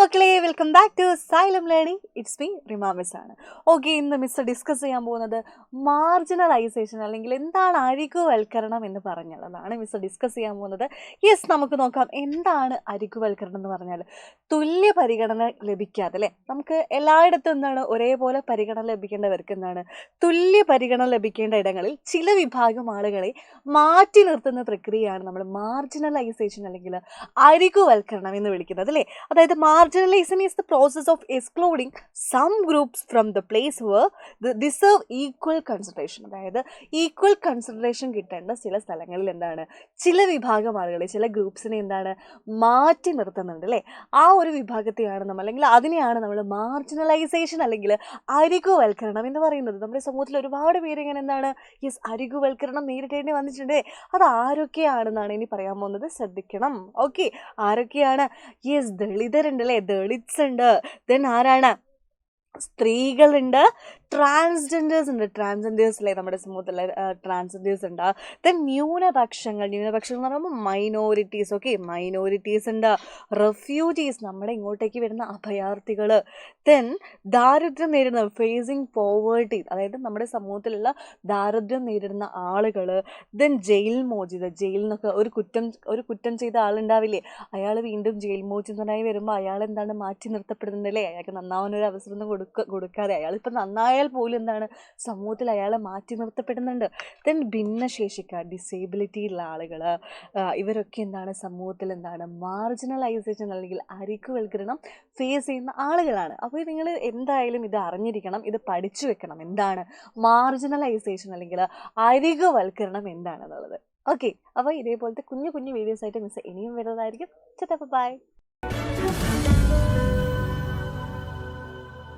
മക്കളെ, welcome back to Xylem learning. It's me Rima miss ആണ്. Okay, ഇന്ന് മിസ് ഡിസ്കസ് ചെയ്യാൻ പോകുന്നത് മാർജിനലൈസേഷൻ അല്ലെങ്കിൽ എന്താണ് അരികുവൽക്കരണം എന്ന് പറഞ്ഞുള്ളതാണ് മിസ് ഡിസ്കസ് ചെയ്യാൻ പോകുന്നത്. യെസ്, നമുക്ക് നോക്കാം എന്താണ് അരികുവൽക്കരണം എന്ന് പറഞ്ഞാൽ. തുല്യ പരിഗണന ലഭിക്കാതെ അല്ലേ, നമുക്ക് എല്ലായിടത്തും എന്താണ് ഒരേപോലെ പരിഗണന ലഭിക്കേണ്ടവർക്ക് എന്താണ് തുല്യ പരിഗണന ലഭിക്കേണ്ട ഇടങ്ങളിൽ ചില വിഭാഗം ആളുകളെ മാറ്റി നിർത്തുന്ന പ്രക്രിയയാണ് നമ്മൾ മാർജിനലൈസേഷൻ അല്ലെങ്കിൽ അരികുവൽക്കരണം എന്ന് വിളിക്കുന്നത് അല്ലേ. അതായത് marginalization is the process of excluding some groups from the place where they deserve equal consideration. അതായത് ഈക്വൽ കൺസിഡറേഷൻ കിട്ടേണ്ട ചില സ്ഥലങ്ങളിൽ എന്താണ് ചില വിഭാഗം ആളുകളെ, ചില ഗ്രൂപ്പ്സിനെ എന്താണ് മാറ്റി നിർത്തുന്നുണ്ട് അല്ലേ. ആ ഒരു വിഭാഗത്തെയാണ് നമ്മൾ അല്ലെങ്കിൽ അതിനെയാണ് നമ്മൾ മാർജിനലൈസേഷൻ അല്ലെങ്കിൽ അരികുവൽക്കരണം എന്ന് പറയുന്നത്. നമ്മുടെ സമൂഹത്തിൽ ഒരുപാട് പേര് ഇങ്ങനെ എന്താണ് യെസ് അരികുവൽക്കരണം നേരിടേണ്ടി വന്നിട്ടുണ്ട്. അത് ആരൊക്കെയാണെന്നാണ് ഇനി പറയാൻ പോകുന്നത്, ശ്രദ്ധിക്കണം. ഓക്കെ, ആരൊക്കെയാണ്? യെസ്, ദളിതരുണ്ട് അല്ലേ, ദളിത്സ് ഉണ്ട്. ദെൻ ആരാണ്? സ്ത്രീകളുണ്ട്, ട്രാൻസ്ജെൻഡേഴ്സ് ഉണ്ട്. ട്രാൻസ്ജെൻഡേഴ്സ് അല്ലേ നമ്മുടെ സമൂഹത്തിലെ ട്രാൻസ്ജെൻഡേഴ്സ് ഉണ്ട്. ദെൻ ന്യൂനപക്ഷങ്ങൾ എന്ന് പറയുമ്പോൾ മൈനോറിറ്റീസ്. ഓക്കെ, മൈനോറിറ്റീസ് ഉണ്ട്. റെഫ്യൂജീസ്, നമ്മുടെ ഇങ്ങോട്ടേക്ക് വരുന്ന അഭയാർത്ഥികൾ. ദെൻ ദാരിദ്ര്യം നേരിടുന്ന ഫേസിങ് പോവേർട്ടി, അതായത് നമ്മുടെ സമൂഹത്തിലുള്ള ദാരിദ്ര്യം നേരിടുന്ന ആളുകൾ. ദെൻ ജയിൽ മോചിത, ജയിലിൽ നിന്നൊക്കെ ഒരു കുറ്റം ചെയ്ത ആളുണ്ടാവില്ലേ, അയാൾ വീണ്ടും ജയിൽ മോചിതനായി വരുമ്പോൾ അയാൾ എന്താണ് മാറ്റി നിർത്തപ്പെടുന്നുണ്ടല്ലേ, അയാൾക്ക് നന്നാവാനൊരു അവസരം കൊടുക്കാതെ അയാൾ ഇപ്പം നന്നായാൽ പോലും എന്താണ് സമൂഹത്തിൽ അയാളെ മാറ്റി നിർത്തപ്പെടുന്നുണ്ട്. ദെൻ ഭിന്നശേഷിക്കാർ, ഡിസേബിലിറ്റി ഉള്ള ആളുകൾ, ഇവരൊക്കെ എന്താണ് സമൂഹത്തിൽ എന്താണ് മാർജിനലൈസേഷൻ അല്ലെങ്കിൽ അരികുവൽക്കരണം ഫേസ് ചെയ്യുന്ന ആളുകളാണ്. അപ്പോൾ നിങ്ങൾ എന്തായാലും ഇത് അറിഞ്ഞിരിക്കണം, ഇത് പഠിച്ചു വെക്കണം, എന്താണ് മാർജിനലൈസേഷൻ അല്ലെങ്കിൽ അരികുവൽക്കരണം എന്താണെന്നുള്ളത്. ഓക്കെ, അപ്പോൾ ഇതേപോലത്തെ കുഞ്ഞു കുഞ്ഞു വീഡിയോസ് ആയിട്ട് മിസ് ഇനിയും വരുന്നതായിരിക്കും. ബൈ.